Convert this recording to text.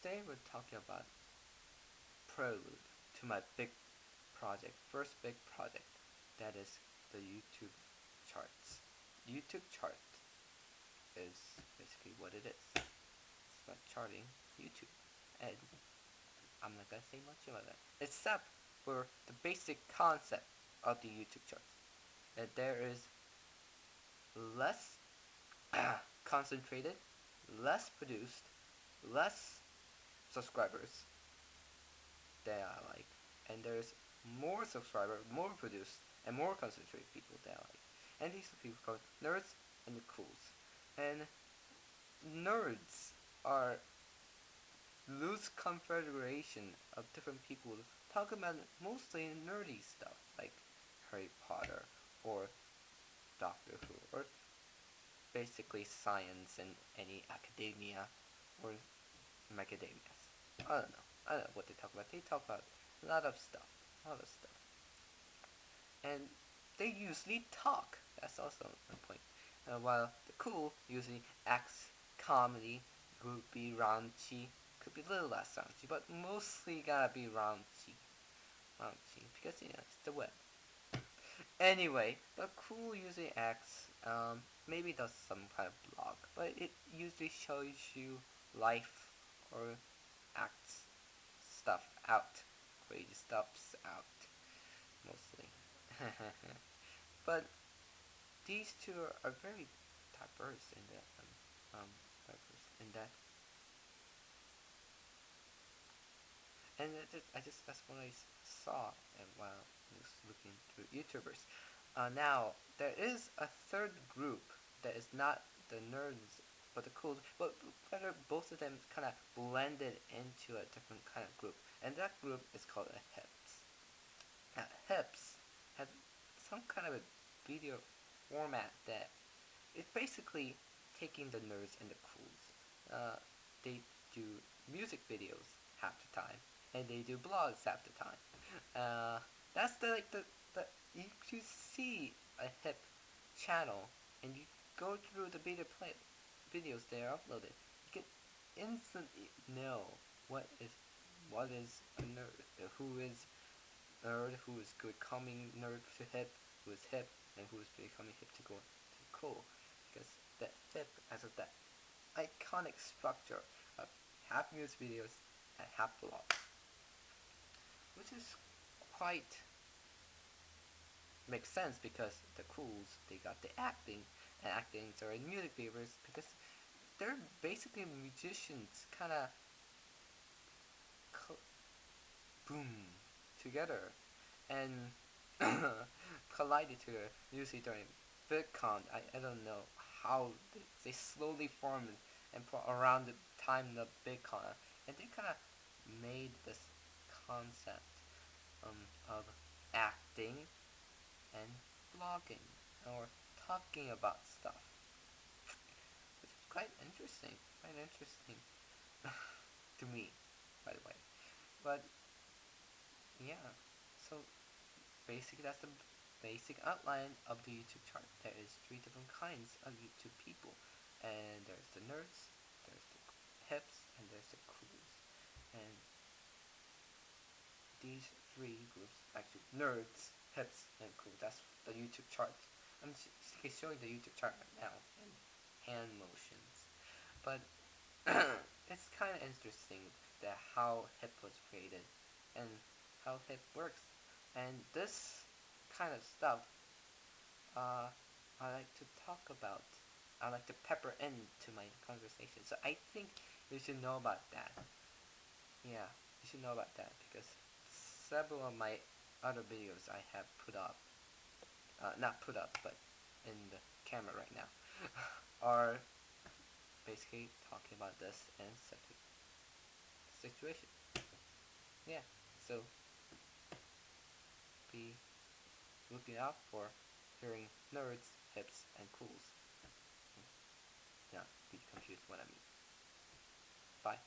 today we're talking about prelude to my big project, first big project, that is the YouTube charts. YouTube chart is basically what it is. It's about charting YouTube, and I'm not gonna say much about that, except for the basic concept of the YouTube charts. That there is less concentrated, less produced, less subscribers that I like, and there's more subscriber, more produced, and more concentrated people that I like. And these are people called nerds and the cools. And nerds are loose confederation of different people talking about mostly nerdy stuff like Harry Potter or Doctor Who or basically science and any academia or macadamias. I don't know. I don't know what they talk about. They talk about a lot of stuff. A lot of stuff. And they usually talk. That's also a point. While the cool usually acts comedy, could be raunchy, could be a little less raunchy, but mostly gotta be raunchy. Raunchy, because it's the web. Anyway, the cool usually acts, maybe does some kind of blog, but it usually shows you life or acts stuff out, crazy stuffs out, mostly. But these two are very diverse in that, and that's what I saw while I was looking through YouTubers. Now there is a third group that is not the nerds but the cools, but both of them kind of blended into a different kind of group, and that group is called a hips. Now hips has some kind of a video format that it's basically taking the nerds and the cools. They do music videos half the time, and they do blogs half the time. That's you see a hip channel, and you go through the videos they are uploaded. You can instantly know what is a nerd, who is nerd, who is becoming nerd to hip, who is hip, and who is becoming hip to go to cool, because that hip has that iconic structure of half music videos and half blogs, which is quite makes sense because the cools, they got the acting, and actings are in music videos because they're basically musicians kind of boom together and collided together, usually during VidCon. I don't know how they slowly formed and put around the time of VidCon, and they kind of made this concept of acting and blogging or talking about stuff, which is quite interesting to me, by the way. But yeah, so basically that's the basic outline of the YouTube chart. There is 3 different kinds of YouTube people, and there's the nerds, there's the hips, and there's the cools. And these 3 groups, actually nerds, hips, and cool, that's the YouTube chart. I'm showing the YouTube chart right now in hand motions, but it's kind of interesting that how hip was created and how hip works, and this kind of stuff I like to talk about. I like to pepper into my conversation, so I think you should know about that. Yeah, you should know about that because several of my other videos I have put up, not put up, but in the camera right now, are basically talking about this and such a situation. Yeah, so be looking out for hearing nerds, hips, and cools. Yeah, be confused what I mean. Bye.